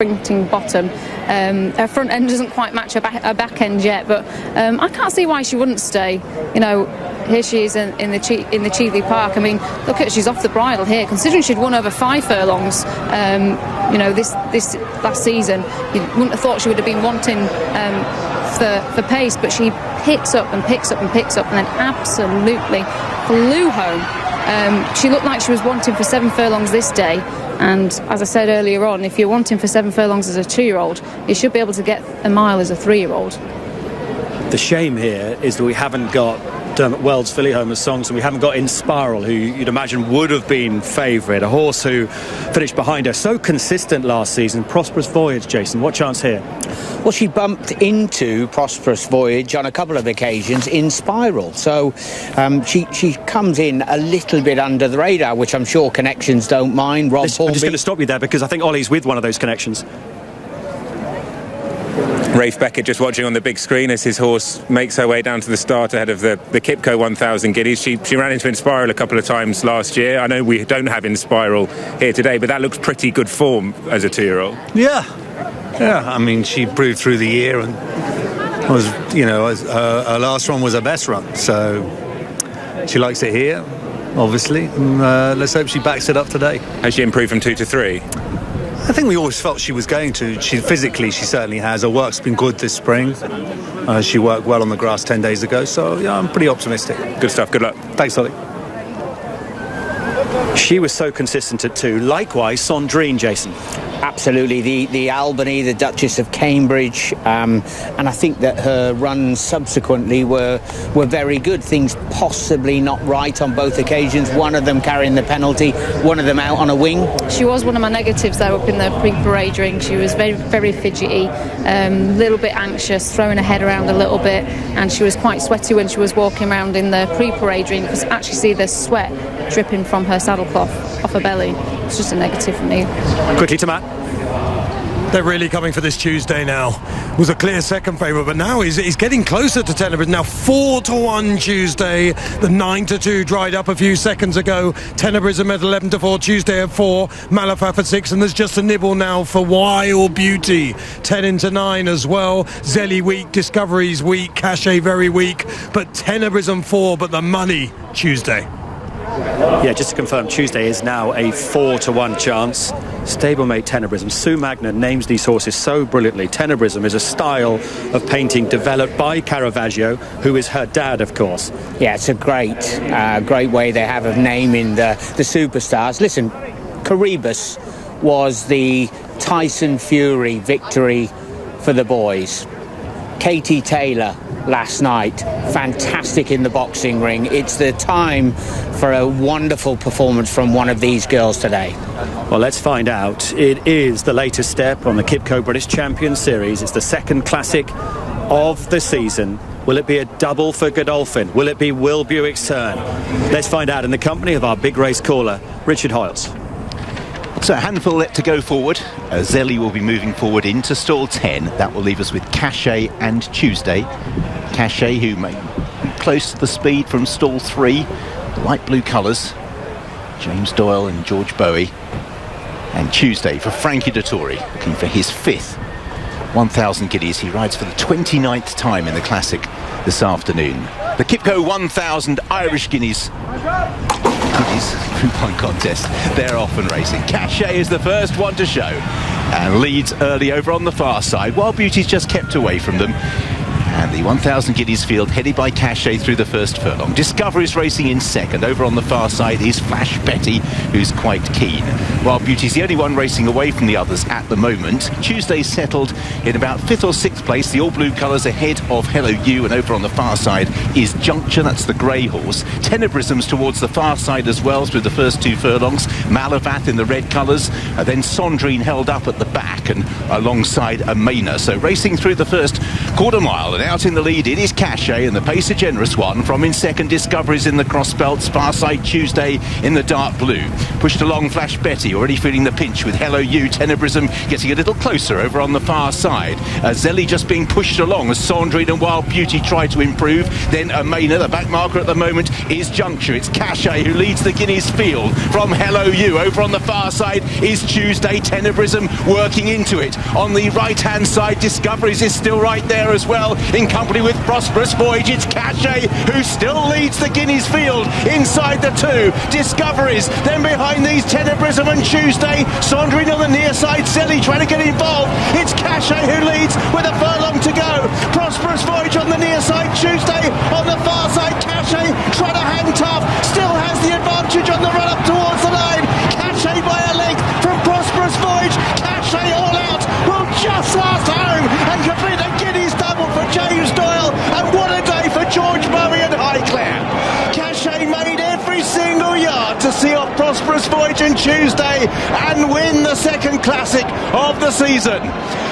sprinting bottom. Her front end doesn't quite match her back end yet, but I can't see why she wouldn't stay. You know, here she is in the Cheveley Park. I mean, look at, she's off the bridle here. Considering she'd won over 5 furlongs, you know, this last season, you wouldn't have thought she would have been wanting for pace, but she picks up and picks up and picks up, and then absolutely flew home. She looked like she was wanting for 7 furlongs this day. And as I said earlier on, if you're wanting for 7 furlongs as a 2-year-old, you should be able to get a mile as a 3-year-old. The shame here is that we haven't got Dermot Weld's filly home as songs, and we haven't got Inspiral, who you'd imagine would have been favourite, a horse who finished behind her. So consistent last season. Prosperous Voyage, Jason, what chance here? Well, she bumped into Prosperous Voyage on a couple of occasions in Spiral, so she comes in a little bit under the radar, which I'm sure connections don't mind. I'm just going to stop you there, because I think Ollie's with one of those connections. Rafe Beckett just watching on the big screen as his horse makes her way down to the start ahead of the Kipco 1000 Guineas. She ran into Inspiral a couple of times last year. I know we don't have Inspiral here today, but that looks pretty good form as a 2-year-old. Yeah, I mean, she proved through the year, and was, you know, her last run was her best run, so she likes it here, obviously. Let's hope she backs it up today. Has she improved from 2 to 3? I think we always felt she was going to. She certainly has. Her work's been good this spring. She worked well on the grass 10 days ago, so yeah, I'm pretty optimistic. Good stuff, good luck. Thanks, Ollie. She was so consistent at 2. Likewise, Sandrine, Jason. Absolutely, the Albany, the Duchess of Cambridge, and I think that her runs subsequently were very good. Things possibly not right on both occasions. One of them carrying the penalty, one of them out on a wing. She was one of my negatives though up in the pre-parade ring. She was very, very fidgety, little bit anxious, throwing her head around a little bit, and she was quite sweaty when she was walking around in the pre-parade ring. You could actually see the sweat dripping from her saddlecloth off her belly. It's just a negative for me. Quickly to Matt. They're really coming for this Tuesday now. Was a clear second favourite, but now he's getting closer to Tenebris. Now 4-1 Tuesday. The 9-2 dried up a few seconds ago. Tenebris at 11-4. Tuesday at 4. Malafaf at 6, and there's just a nibble now for Wild Beauty. 10-9 as well. Zelly weak, Discovery's weak, Cachet very weak, but Tenebris and 4. But the money Tuesday. Yeah, just to confirm, Tuesday is now a 4-1 chance. Stablemate Tenebrism. Sue Magna names these horses so brilliantly. Tenebrism is a style of painting developed by Caravaggio, who is her dad, of course. Yeah, it's a great way they have of naming the superstars. Listen, Caribus was the Tyson Fury victory for the boys. Katie Taylor last night, fantastic in the boxing ring. It's the time for a wonderful performance from one of these girls today. Well, let's find out. It is the latest step on the Kipco British Champion Series. It's the second classic of the season. Will it be a double for Godolphin? Will it be Will Buick's turn? Let's find out in the company of our big race caller, Richard Hoyles. So a handful left to go forward. Zelly will be moving forward into stall 10. That will leave us with Cachet and Tuesday. Cachet, who may be close to the speed from stall 3. Light blue colours. James Doyle and George Bowie. And Tuesday for Frankie Dettori, looking for his 5th 1,000 Guineas. He rides for the 29th time in the Classic this afternoon. The Kipco 1,000 Irish Guineas coupon contest. They're off and racing. Cachet is the first one to show and leads early over on the far side. Wild Beauty's just kept away from them. And the 1,000 Guineas field headed by Cachet through the first furlong. Discovery's racing in second. Over on the far side is Flash Betty, who's quite keen. Wild Beauty's the only one racing away from the others at the moment. Tuesday settled in about 5th or 6th place. The all-blue colours ahead of Hello You, and over on the far side is Juncture, that's the grey horse. Tenebrism's towards the far side as well through the first 2 furlongs. Malavath in the red colours. Then Sandrine held up at the back and alongside Amena. So racing through the first quarter mile. And out in the lead, it is Cachet, and the pace a generous one from in second. Discoveries in the cross belts, far side Tuesday in the dark blue. Pushed along Flash Betty, already feeling the pinch with Hello You. Tenebrism getting a little closer over on the far side. Zelly just being pushed along as Sandrine and Wild Beauty try to improve. Then Amena, the back marker at the moment, is Juncture. It's Cachet who leads the Guineas field from Hello You. Over on the far side is Tuesday. Tenebrism working into it. On the right hand side, Discoveries is still right there as well, in company with Prosperous Voyage. It's Cachet who still leads the Guineas field inside the two. Discoveries, then behind these Tenebrism and Tuesday. Sandrine on the near side, Zelly trying to get involved. It's Cachet who leads with a furlong to go. Prosperous Voyage on the near side, Tuesday on the far side. Cachet trying to hang tough, still has the advantage on the run up towards the line. Cachet by a length from Prosperous Voyage. Cachet all out, will just last home and complete a Guineas double for James Doyle. And what a day for George Bowie and Highclere. Cachet made every single yard to see off Prosperous Voyage on Tuesday and win the second classic of the season.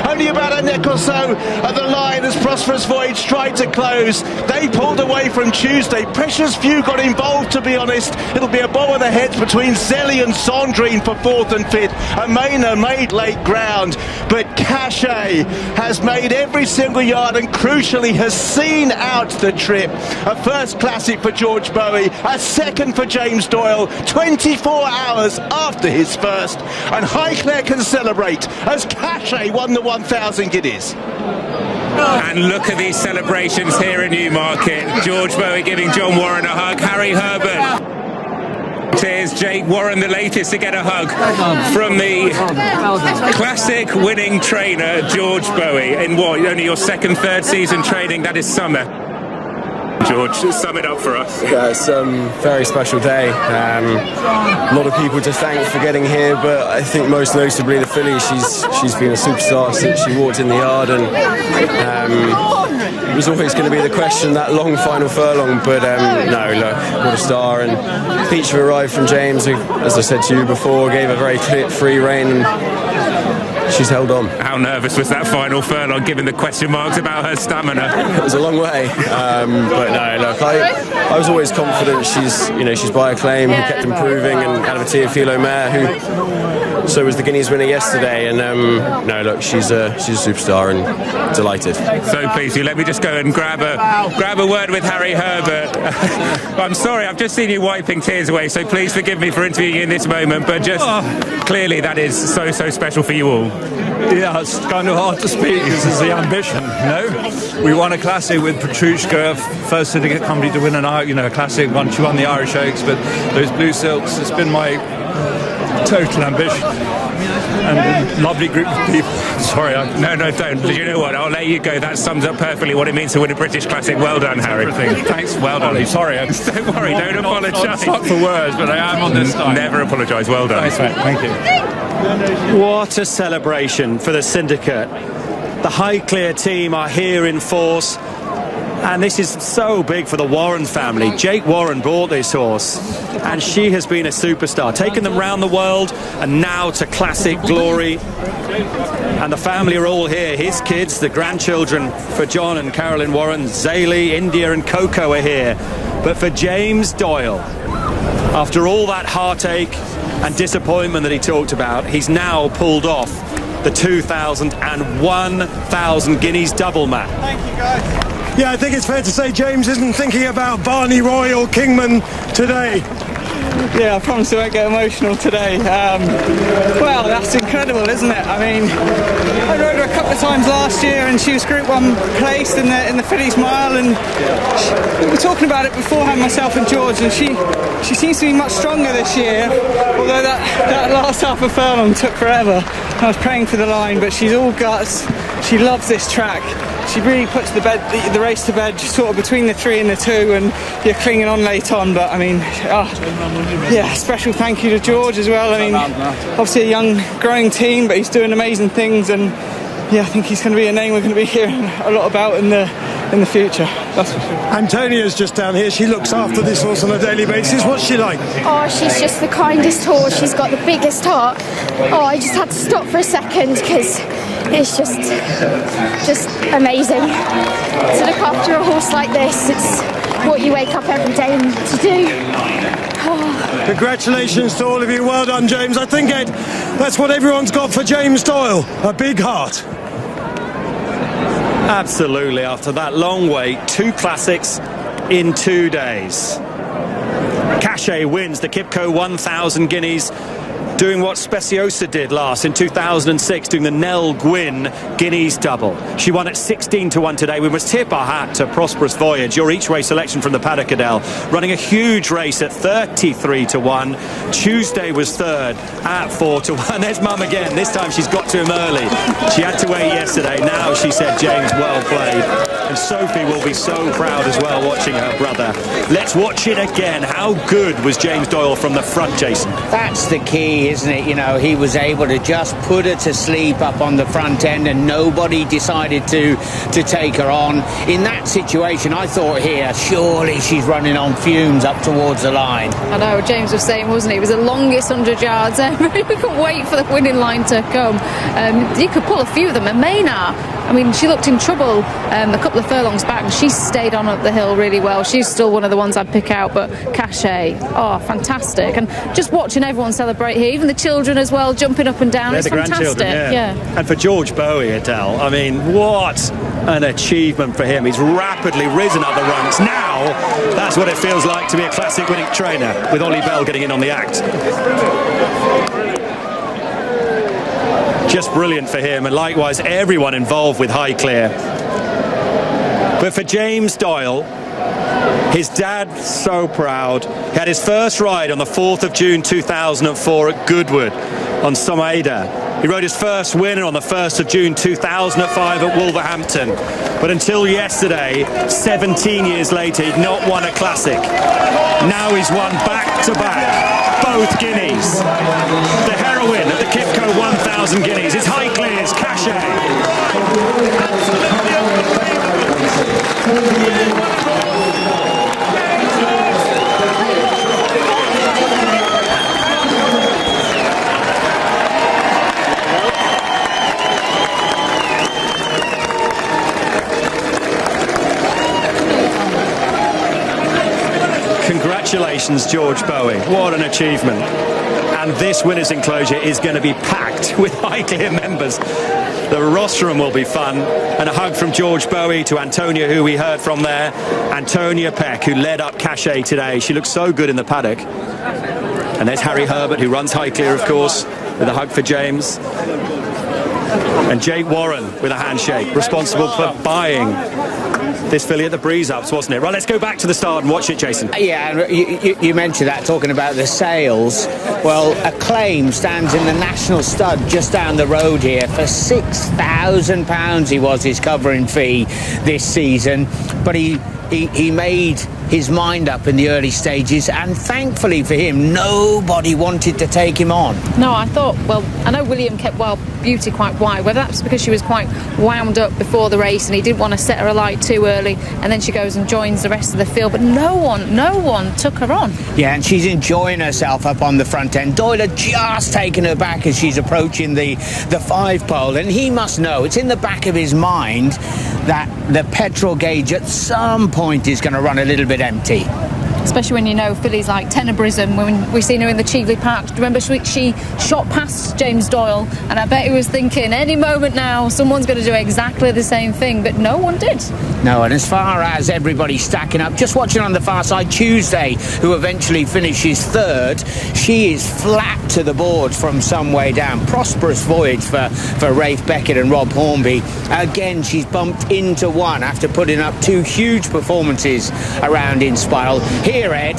Only about a neck or so at the line as Prosperous Voyage tried to close. They pulled away from Tuesday. Precious few got involved, to be honest. It'll be a bow of the heads between Zelly and Sandrine for fourth and fifth. Amena made late ground, but Cachet has made every single yard and crucially has seen out the trip. A first classic for George Bowie, a second for James Doyle, 24 hours after his first, and Highclere can celebrate as Cachet won the 1,000 guineas. And look at these celebrations here in Newmarket. George Bowie giving John Warren a hug. Harry Herbert. Here's Jake Warren, the latest to get a hug from the classic winning trainer George Bowie. In what, only your second, third season training? That is summer. George, sum it up for us. Yeah, it's a very special day. A lot of people to thank for getting here, but I think most notably the filly. She's been a superstar since she walked in the yard, and it was always going to be the question, that long final furlong, but no, look, what a star. And Peach arrived from James, who, as I said to you before, gave a very clear, free rein, and she's held on. How nervous was that final furlong, given the question marks about her stamina? It was a long way, but no, look, I was always confident. She's by acclaim, who kept improving, and out of a Teofilo mare, who so was the Guineas winner yesterday. And no, look, she's a superstar, and delighted. So please, you let me just go and grab a word with Harry Herbert. I'm sorry, I've just seen you wiping tears away, so please forgive me for interviewing you in this moment, but just clearly that is so special for you all. Yeah, it's kind of hard to speak. This is the ambition, you know. We won a classic with Petrushka, first syndicate company to win a classic once she won the Irish Oaks, but those blue silks, it's been my total ambition. And a lovely group of people. Sorry, No, don't. You know what? I'll let you go. That sums up perfectly what it means to win a British Classic. Well done, Harry. Thanks. Well done. Sorry. Don't worry. Don't apologise. Not for words, but I am on this side. Never apologise. Well done. Thanks, mate. Thank you. What a celebration for the syndicate. The Highclere team are here in force, and this is so big for the Warren family. Jake Warren bought this horse, and she has been a superstar, taken them round the world and now to classic glory. And the family are all here. His kids, the grandchildren for John and Carolyn Warren, Zaylee, India and Coco are here. But for James Doyle, after all that heartache and disappointment that he talked about, he's now pulled off the 2,000 and 1,000 guineas double, Matt. Thank you, guys. Yeah, I think it's fair to say James isn't thinking about Barney Royal Kingman today. Yeah, I promise I won't get emotional today. Well, that's incredible, isn't it? I mean, I rode her a couple of times last year, and she was Group 1 placed in the Fillies Mile, and we were talking about it beforehand, myself and George, and she seems to be much stronger this year, although that last half a furlong took forever. I was praying for the line, but she's all guts. She loves this track. She really puts the race to bed, sort of between the 3 and the 2, and you're clinging on late on. But I mean, yeah, special thank you to George as well. I mean, obviously a young, growing team, but he's doing amazing things, and yeah, I think he's going to be a name we're going to be hearing a lot about in the in the future. That's for sure. Antonia's just down here. She looks after this horse on a daily basis. What's she like? Oh, she's just the kindest horse. She's got the biggest heart. Oh, I just had to stop for a second because it's just amazing to look after a horse like this. It's what you wake up every day to do. Oh. Congratulations to all of you. Well done, James. I think, Ed, that's what everyone's got for James Doyle. A big heart. Absolutely. After that long wait, 2 classics in 2 days. Cachet wins the Kipco 1,000 guineas, doing what Speciosa did last in 2006, doing the Nell Gwyn Guineas double. She won at 16 to 1 today. We must tip our hat to Prosperous Voyage, your each way selection from the paddock, Adele, running a huge race at 33 to 1. Tuesday was third at 4 to 1. There's Mum again. This time she's got to him early. She had to wait yesterday. Now she said, James, well played. And Sophie will be so proud as well watching her brother. Let's watch it again. How good was James Doyle from the front, Jason? That's the key, isn't it? You know, he was able to just put her to sleep up on the front end and nobody decided to take her on. In that situation, I thought here, surely she's running on fumes up towards the line. I know, James was saying, wasn't he? It was the longest 100 yards ever. We couldn't wait for the winning line to come. You could pull a few of them. And Maynard, I mean, she looked in trouble a couple of furlongs back and she stayed on up the hill really well. She's still one of the ones I'd pick out, but Cachet, oh, fantastic. And just watching everyone celebrate here, even the children as well, jumping up and down. They're it's the fantastic. Yeah. And for George Bowie, Adele, I mean, what an achievement for him. He's rapidly risen up the ranks. Now, that's what it feels like to be a classic winning trainer, with Ollie Bell getting in on the act. Just brilliant for him, and likewise everyone involved with Highclere. But for James Doyle, his dad, so proud. He had his first ride on the 4th of June 2004 at Goodwood on Somaida. He rode his first winner on the 1st of June 2005 at Wolverhampton. But until yesterday, 17 years later, he'd not won a classic. Now he's won back-to-back, both Guineas. The heroine of the Kipco 1,000 Guineas is Highclere's Cachet. Congratulations, George Bowie. What an achievement. And this winners' enclosure is going to be packed with Highclere members. The rostrum will be fun. And a hug from George Bowie to Antonia, who we heard from there. Antonia Peck, who led up Cachet today. She looked so good in the paddock. And there's Harry Herbert, who runs Highclere, of course, with a hug for James. And Jake Warren with a handshake, responsible for buying this filly at the Breeze Ups, wasn't it? Right, let's go back to the start and watch it, Jason. Yeah, you mentioned that, talking about the sales. Well, Acclaim stands in the National Stud just down the road here for £6,000 he was his covering fee this season. But he made his mind up in the early stages, and thankfully for him, nobody wanted to take him on. No, I thought, well, I know William kept Wild Beauty quite wide, whether that's because she was quite wound up before the race and he didn't want to set her alight too early, and then she goes and joins the rest of the field, but no one took her on. Yeah, and she's enjoying herself up on the front end. Doyle had just taken her back as she's approaching the 5 pole, and he must know, it's in the back of his mind, that the petrol gauge at some point is going to run a little bit empty. Especially when you know fillies like Tenebrism, when we seen her in the Cheveley Park. Remember, she shot past James Doyle, and I bet he was thinking, any moment now, someone's going to do exactly the same thing, but no one did. No, and as far as everybody stacking up, just watching on the far side, Tuesday, who eventually finishes third, she is flat to the board from some way down. Prosperous Voyage for Rafe Beckett and Rob Hornby. Again, she's bumped into one after putting up 2 huge performances around in Spiral. Here, Ed,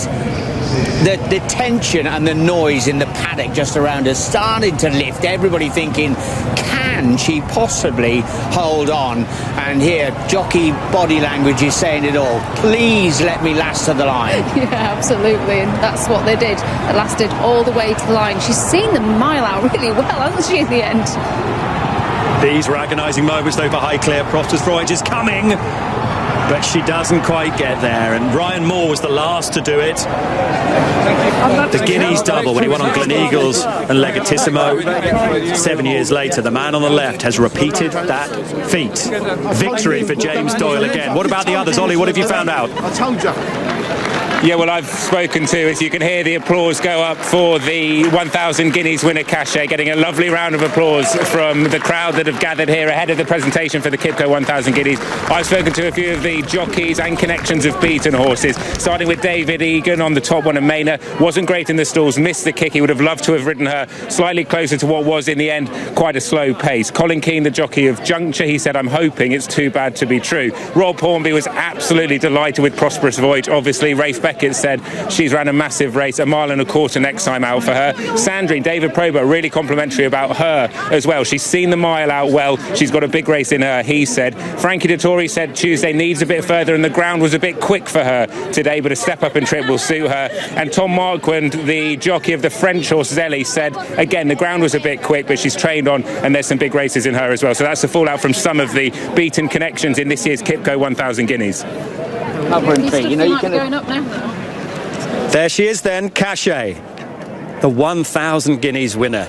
the tension and the noise in the paddock just around her started to lift. Everybody thinking, can she possibly hold on? And here, jockey body language is saying it all. Please let me last to the line. Yeah, absolutely, and that's what they did. They lasted all the way to the line. She's seen the mile out really well, hasn't she, in the end? These were agonising moments, though, for Highclere. Prosperous Voyage is coming. but she doesn't quite get there. And Ryan Moore was the last to do it. The Guineas double when he won on Gleneagles and Legatissimo. 7 years later, the man on the left has repeated that feat. Victory for James Doyle again. What about the others? Ollie, what have you found out? I told you. Yeah, well, I've spoken to, as you can hear, the applause go up for the 1,000 Guineas winner Cachet, getting a lovely round of applause from the crowd that have gathered here ahead of the presentation for the Kipco 1,000 Guineas. I've spoken to a few of the jockeys and connections of beaten horses, starting with David Egan on the top one of Maynard. Wasn't great in the stalls, missed the kick. He would have loved to have ridden her slightly closer to what was, in the end, quite a slow pace. Colin Keane, the jockey of Juncture, he said, "I'm hoping it's too bad to be true." Rob Hornby was absolutely delighted with Prosperous Voyage. Obviously, Rafe Beckett said she's ran a massive race, 1.25 miles next time out for her. Sandrine, David Probert, really complimentary about her as well. She's seen the mile out well. She's got a big race in her, he said. Frankie Dettori said Tuesday needs a bit further and the ground was a bit quick for her today, but a step up and trip will suit her. And Tom Marquand, the jockey of the French horse Zelly, said again the ground was a bit quick, but she's trained on and there's some big races in her as well. So that's the fallout from some of the beaten connections in this year's Kipco 1,000 Guineas. You know, you can going up now. There she is then, Cachet, the 1,000 Guineas winner.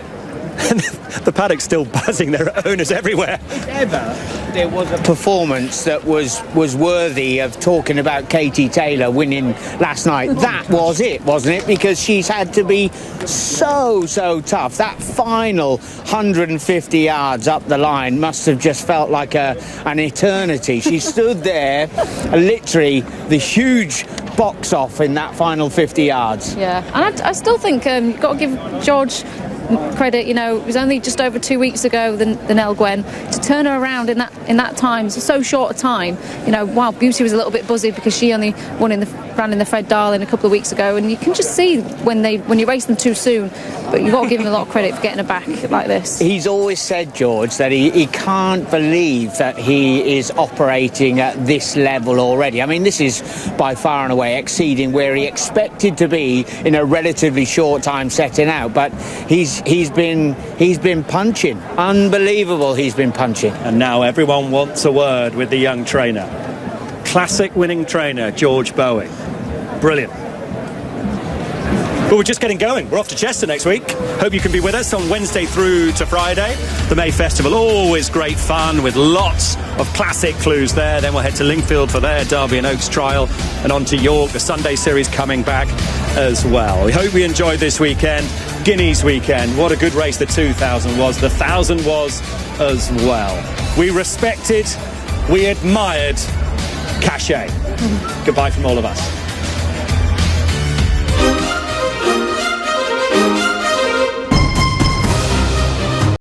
The paddock's still buzzing. There are owners everywhere. If ever there was a performance that was worthy of talking about Katie Taylor winning last night, that was it, wasn't it? Because she's had to be so tough. That final 150 yards up the line must have just felt like an eternity. She stood there, literally the huge box off in that final 50 yards. Yeah, and I still think you've got to give George credit. You know, it was only just over 2 weeks ago the Nell Gwen to turn her around in that time, so short a time. You know, wow, Beauty was a little bit buzzy because she only ran in the Fred Darling a couple of weeks ago, and you can just see when you race them too soon. But you've got to give him a lot of credit for getting her back like this. He's always said, George, that he can't believe that he is operating at this level already. I mean, this is by far and away exceeding where he expected to be in a relatively short time setting out. But he's been punching. Unbelievable, he's been punching. And now everyone wants a word with the young trainer. Classic winning trainer, George Bowie. Brilliant. But we're just getting going. We're off to Chester next week. Hope you can be with us on Wednesday through to Friday. The May Festival, always great fun with lots of classic clues there. Then we'll head to Lingfield for their Derby and Oaks trial and on to York, the Sunday series coming back as well. We hope you enjoyed this weekend. Guineas weekend. What a good race the 2,000 was. The 1,000 was as well. We respected, we admired Cachet. Goodbye from all of us.